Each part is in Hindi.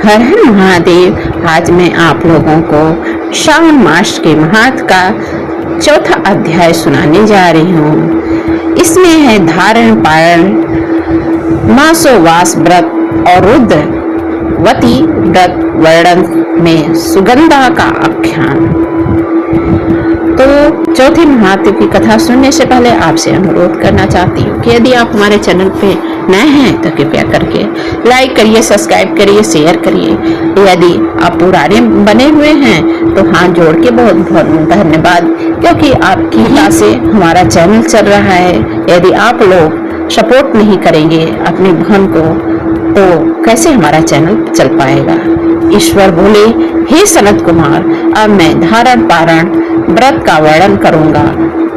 हर हर महादेव। आज मैं आप लोगों को श्रावण मास के महत्व का चौथा अध्याय सुनाने जा रही हूँ। इसमें है धारण पारण, मासोवास व्रत और रुद्रवती व्रत वर्णन में सुगंधा का आख्यान। तो चौथे महादेव की कथा सुनने से पहले आपसे अनुरोध करना चाहती हूँ कि यदि आप हमारे चैनल पे नए हैं तो कृपया करके लाइक करिए, सब्सक्राइब करिए, शेयर करिए। यदि आप पुराने बने हुए हैं तो हाथ जोड़ के बहुत बहुत धन्यवाद, क्योंकि आपकी वजह से हमारा चैनल चल रहा है। यदि आप लोग सपोर्ट नहीं करेंगे अपनी बहन को तो कैसे हमारा चैनल चल पाएगा। ईश्वर बोले, हे सनत कुमार, अब मैं धारण पारण व्रत का वर्णन करूंगा।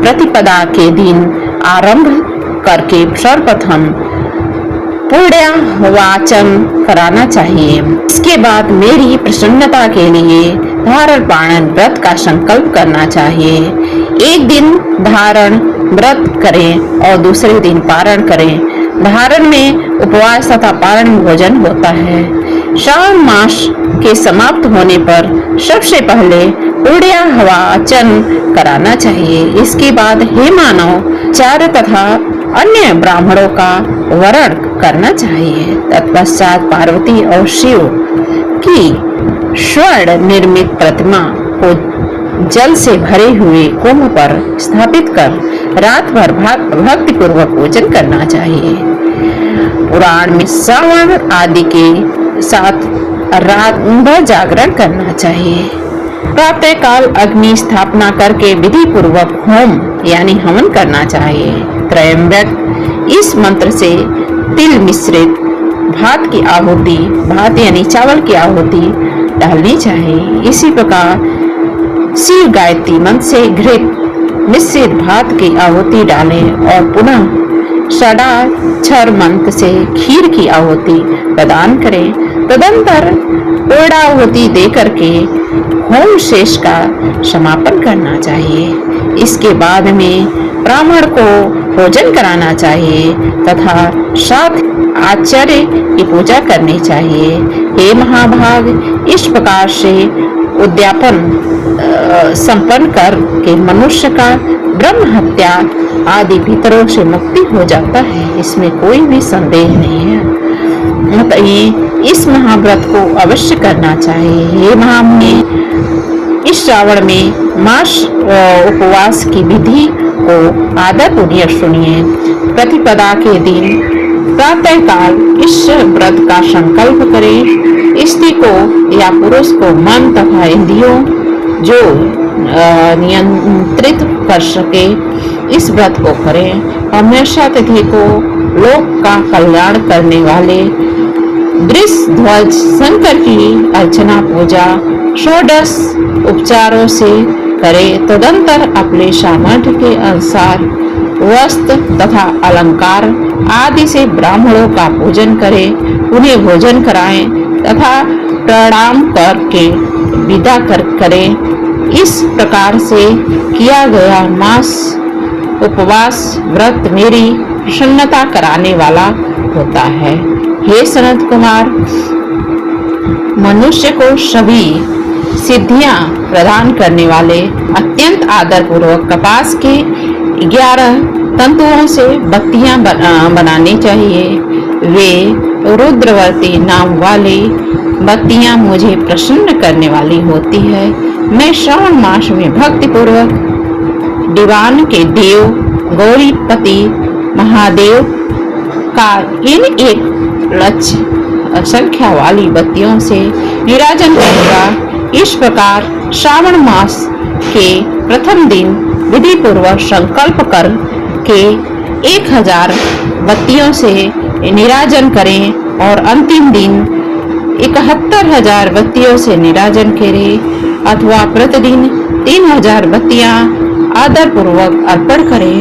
प्रतिपदा के दिन आरंभ करके सर्वप्रथम पुण्य वाचन कराना चाहिए। इसके बाद मेरी प्रसन्नता के लिए धारण पारण व्रत का संकल्प करना चाहिए। एक दिन धारण व्रत करें और दूसरे दिन पारण करें। धारण में उपवास तथा पारण भोजन होता है। श्रावण मास के समाप्त होने पर सबसे पहले पुण्य वाचन कराना चाहिए। इसके बाद हे मानव, चार्य तथा अन्य ब्राह्मणों का वरण करना चाहिए। तत्पश्चात पार्वती और शिव की स्वर्ण निर्मित प्रतिमा को जल से भरे हुए कुंभ पर स्थापित कर रात भर भक्ति पूर्वक पूजन करना चाहिए। पुराण में श्रावण आदि के साथ रात भर जागरण करना चाहिए। प्रातः काल अग्नि स्थापना करके विधि पूर्वक होम यानी हवन करना चाहिए। त्रयंबक इस मंत्र से तिल मिश्रित भात की आहुति, भात यानी चावल की आहुति डालनी चाहिए। इसी प्रकार शिव गायत्री मंत्र से घृत मिश्रित भात की आहुति डालें और पुनः षडाक्षर मंत्र से खीर की आहुति प्रदान करें। तदंतर पूर्णाहुति दे करके होम शेष का समापन करना चाहिए। इसके बाद में ब्राह्मण को भोजन कराना चाहिए तथा साथ आचार्य की पूजा करनी चाहिए। हे महाभाग, इस प्रकार से उद्यापन संपन्न कर के मनुष्य का ब्रह्म हत्या आदि भीतरों से मुक्ति हो जाता है। इसमें कोई भी संदेह नहीं है। अतः इस महाव्रत को अवश्य करना चाहिए। हे महामुनि, इस श्रावण में मास उपवास की विधि को आदर पूर्वक सुनिए। प्रतिपदा के दिन प्रातः काल इस व्रत का संकल्प करें। स्त्री को या पुरुष को मन तथा इंद्रियों जो नियंत्रित कर सके इस व्रत को करें। हमेशा तिथि को लोक का कल्याण करने वाले वृषध्वज शंकर की अर्चना पूजा षोडश उपचारों से करें। तदंतर अपने सामर्थ्य के अनुसार वस्त्र तथा अलंकार आदि से ब्राह्मणों का पूजन करें, उन्हें भोजन कराएं तथा प्रणाम करके विदा करें। इस प्रकार से किया गया मास उपवास व्रत मेरी प्रसन्नता कराने वाला होता है। हे सनत कुमार, मनुष्य को सभी सिद्धियां प्रदान करने वाले अत्यंत आदर पूर्वक कपास के 11 तंतुओं से बत्तियां बनानी चाहिए। वे रुद्रवती नाम वाली बत्तियां मुझे प्रसन्न करने वाली होती है। मैं श्रावण मास में भक्ति पूर्वक दीवान के देव गौरीपति महादेव का इन एक लक्ष्य संख्या वाली बत्तियों से निराजन करूंगा। इस प्रकार श्रावण मास के प्रथम दिन विधि पूर्वक संकल्प कर के 1000 बत्तियों से निराजन करें और अंतिम दिन 71,000 बत्तियों से निराजन करें अथवा प्रतिदिन 3000 बत्तियां आदर पूर्वक अर्पण करें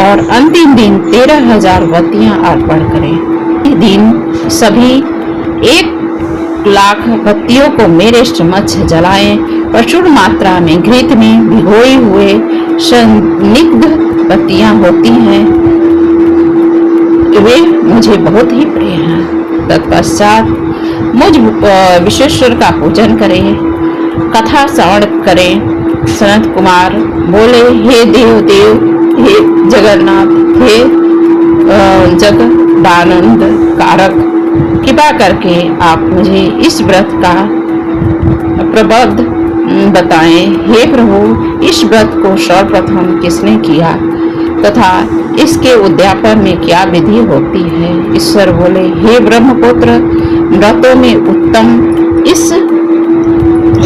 और अंतिम दिन 13,000 बत्तियां अर्पण करें। इस दिन सभी 1,00,000 बत्तियों को मेरे समक्ष जलाएं। प्रचुर मात्रा में घृत में भिगोए हुए संदिग्ध बत्तियां होती हैं, वे मुझे बहुत ही प्रिय हैं। तत्पश्चात मुझ विश्वेश्वर का पूजन करें, कथा श्रवण करें। सनत कुमार बोले, हे देव देव, हे जगन्नाथ, हे जगदानंद कारक, कृपा करके आप मुझे इस व्रत का प्रबंध बताएं। हे प्रभु, इस व्रत को सर्वप्रथम किसने किया तथा इसके उद्यापन में क्या विधि होती है? ईश्वर बोले, हे ब्रह्मपुत्र, व्रतों में उत्तम इस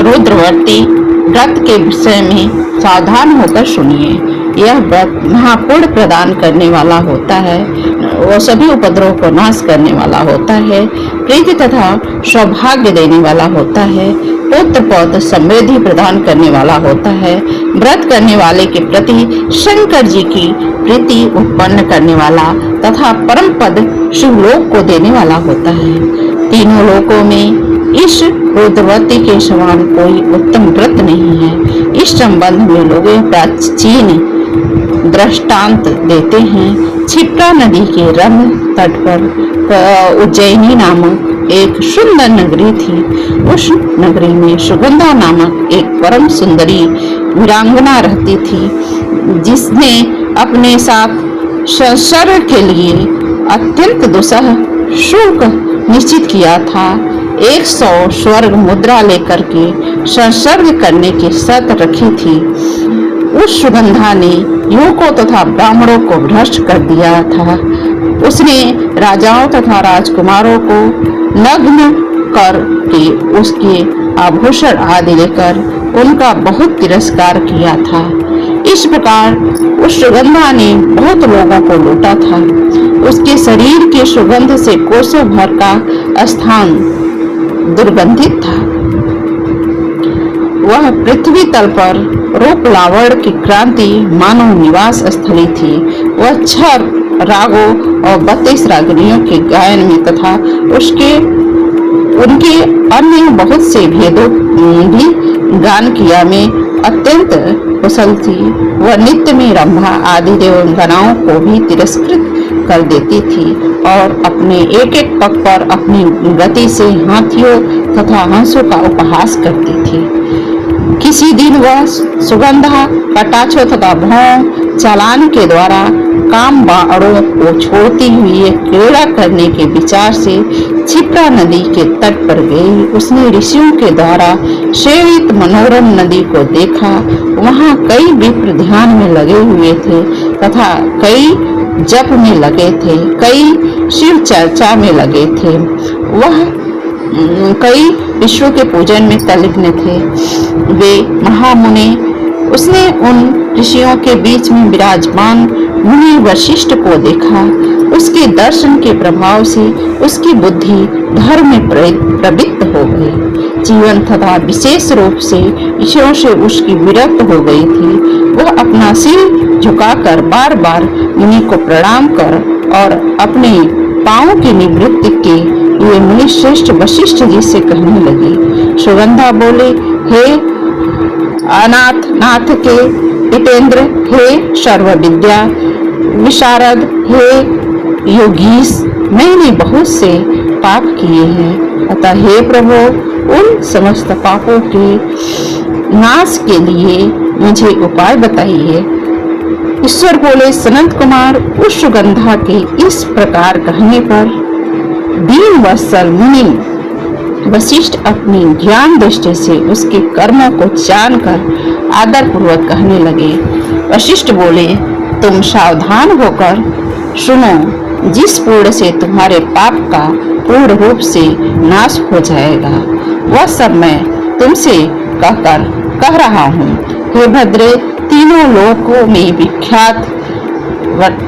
रुद्रवर्ती व्रत के विषय में सावधान होकर सुनिए। यह व्रत महापुण्य प्रदान करने वाला होता है, वो सभी उपद्रव को नाश करने वाला होता है, प्रीति तथा सौभाग्य देने वाला होता है, पुत्र पौत्र समृद्धि प्रदान करने वाला होता है, व्रत करने वाले के प्रति शंकर जी की प्रीति उत्पन्न करने वाला तथा परम पद शिवलोक को देने वाला होता है। तीनों लोकों में इस रुद्रवती के समान कोई उत्तम व्रत नहीं है। इस संबंध में लोग प्राचीन दृष्टांत देते हैं। क्षिप्रा नदी के रम तट पर उज्जैनी नामक एक सुंदर नगरी थी। उस नगरी में सुगंधा नामक एक परम सुंदरी वीरांगना रहती थी, जिसने अपने साथ संसर्ग के लिए अत्यंत दुसह शुल्क निश्चित किया था। 100 स्वर्ग मुद्रा लेकर के संसर्ग करने की शर्त रखी थी। उस सुगंधा ने युवकों तथा ब्राह्मणों को भ्रष्ट कर दिया था। उसने राजाओं तथा राजकुमारों को नग्न करके उसके आभूषण आदि लेकर उनका बहुत तिरस्कार किया था। इस प्रकार उस सुगंधा ने बहुत लोगों को लूटा था। उसके शरीर के सुगंध से कोसों भर का स्थान दुर्गंधित था। वह पृथ्वी तल पर रूप लावण्य की क्रांति मानव निवास स्थली थी। वह 6 रागों और 32 रागिनियों के गायन में तथा उनके अन्य बहुत से भेदों भी गान किया में अत्यंत कुशल थी। वह नित्य में रंभा आदि देवगणाओं को भी तिरस्कृत कर देती थी और अपने एक एक पग पर अपनी गति से हाथियों तथा हंसों का उपहास करती थी। किसी दिन वह सुगंधा कटाक्षों तथा भौं चालान के द्वारा काम बाड़ों को छोड़ती हुई क्रीड़ा करने के विचार से क्षिप्रा नदी के तट पर गई। उसने ऋषियों के द्वारा सेवित मनोरम नदी को देखा। वहाँ कई विप्र ध्यान में लगे हुए थे तथा कई जप में लगे थे, कई शिव चर्चा में लगे थे। वह कई विष्णु के पूजन में तल्लीन थे। वे महामुनि। उसने उन ऋषियों के बीच में विराजमान मुनि वशिष्ठ को देखा। उसके दर्शन के प्रभाव से उसकी बुद्धि धर्म में प्रवृत्त हो गई। जीवन तथा विशेष रूप से ईश्वर से उसकी विरक्त हो गई थी। वह अपना सिर झुकाकर बार बार मुनि को प्रणाम कर और अपने पांव की निवृत्ति के लिए मुनि श्रेष्ठ वशिष्ठ जी से कहने लगी। सुगंधा बोले, हे अनाथ नाथ के पितेंद्र, हे सर्व विद्या विशारद, हे योगीश, मैंने बहुत से पाप किए हैं। अतः हे प्रभु, उन समस्त पापों के नाश के लिए मुझे उपाय बताइए। ईश्वर बोले, सनत कुमार, उस सुगंधा के इस प्रकार कहने पर दीन वत्सल मुनि वशिष्ठ अपनी ज्ञान दृष्टि से उसके कर्मों को जानकर आदर पूर्वक कहने लगे। वशिष्ठ बोले, तुम सावधान होकर सुनो। जिस पुण्य से तुम्हारे पाप का पूर्ण रूप से नाश हो जाएगा, वह सब मैं तुमसे कहकर कह रहा हूँ। हे भद्रे, तीनों लोकों में विख्यात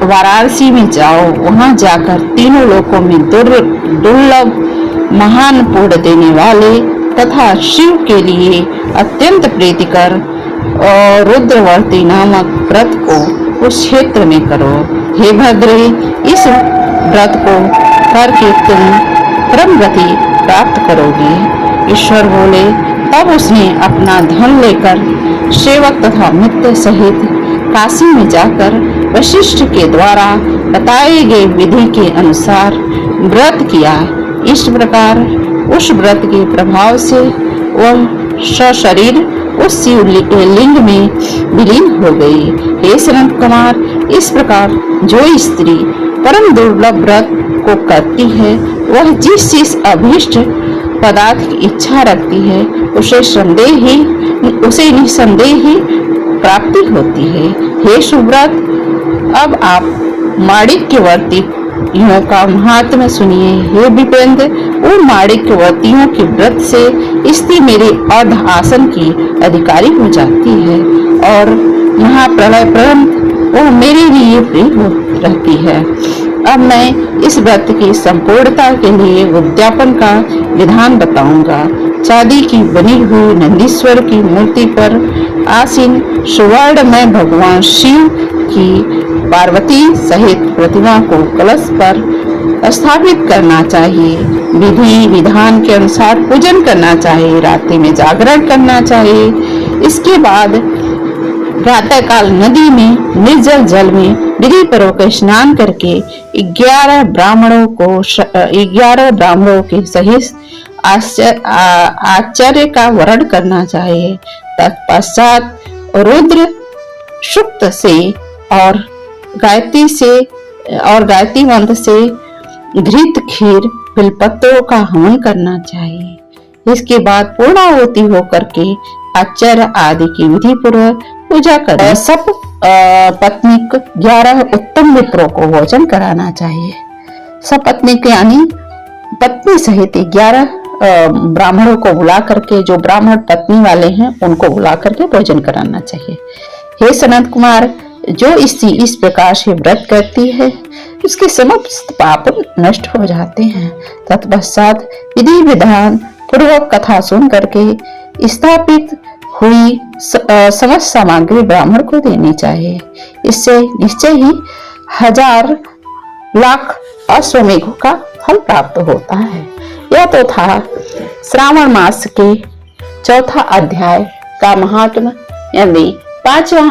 वाराणसी में जाओ। वहां जाकर तीनों लोकों में दुर्लभ महान पुण्य देने वाले तथा शिव के लिए अत्यंत प्रीतिकर और रुद्रवर्ती नामक व्रत को उस क्षेत्र में करो। हे भद्रे, इस व्रत को करके तुम परम गति प्राप्त करोगे। ईश्वर बोले। तब उसने अपना धन लेकर सेवक तथा मित्र सहित काशी में जाकर वशिष्ठ के द्वारा बताए गए विधि के अनुसार व्रत किया। इस प्रकार उस व्रत के प्रभाव से वह सशरीर उस शिवलिंग में विलीन हो गई। हे सनत कुमार, इस प्रकार जो स्त्री परम दुर्लभ व्रत को करती है, वह जिस अभीष्ट पदार्थ की इच्छा रखती है, उसे निसंदेह ही प्राप्ति होती है। हे सुव्रत, अब आप माणिक्यवर्तियों का महात्म्य सुनिए। हे विपेंद्र, वो माणिक्यवर्तियों के व्रत से स्त्री मेरे अर्ध आसन की अधिकारी हो जाती है और महाप्रलय पर्यंत वो मेरे लिए प्रिय हो रहती है। अब मैं इस व्रत की संपूर्णता के लिए उद्यापन का विधान बताऊंगा। चांदी की बनी हुई नंदीश्वर की मूर्ति पर आसीन सुवर्ण में भगवान शिव की पार्वती सहित प्रतिमा को कलश पर स्थापित करना चाहिए। विधि विधान के अनुसार पूजन करना चाहिए। रात्रि में जागरण करना चाहिए। इसके बाद प्रातः काल नदी में निर्जल जल में विधि पूर्वक स्नान करके 11 ब्राह्मणों के सहित आचार्य का वर्ण करना चाहिए। तत्पश्चात रुद्र सूक्त से और गायत्री मंत्र से घृत खीर बिलपत्रों का हवन करना चाहिए। इसके बाद पूर्णाहुति होकर के आचार्य आदि की विधि पूर्वक पूजा करें। सब पत्नीक 11 उत्तम विप्रों को भोजन कराना चाहिए। सब पत्नीक यानी पत्नी सहित 11 ब्राह्मणों को बुला करके, जो ब्राह्मण पत्नी वाले हैं उनको बुला करके भोजन कराना चाहिए। हे सनत कुमार, जो स्त्री इस प्रकार से व्रत करती है, उसके समस्त पाप नष्ट हो जाते हैं। तत्पश्चात विधि विधान पूर्वक कथा सुन करके स्थापित हुई समस्त सामग्री ब्राह्मण को देनी चाहिए। इससे निश्चय ही 1000 लाख अश्वमेघों का फल प्राप्त होता है। यह तो था श्रावण मास के चौथा अध्याय का महात्म्य, यानी 5वां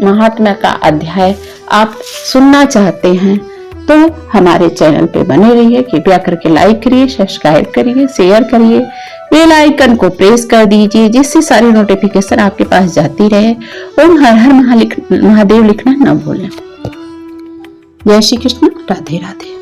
महात्म्य का अध्याय आप सुनना चाहते हैं तो हमारे चैनल पे बने रहिए। कृपया करके लाइक करिए, सब्सक्राइब करिए, शेयर करिए, बेल आइकन को प्रेस कर दीजिए, जिससे सारी नोटिफिकेशन आपके पास जाती रहे। ओम हर हर महादेव लिखना न भूलें। जय श्री कृष्ण, राधे राधे।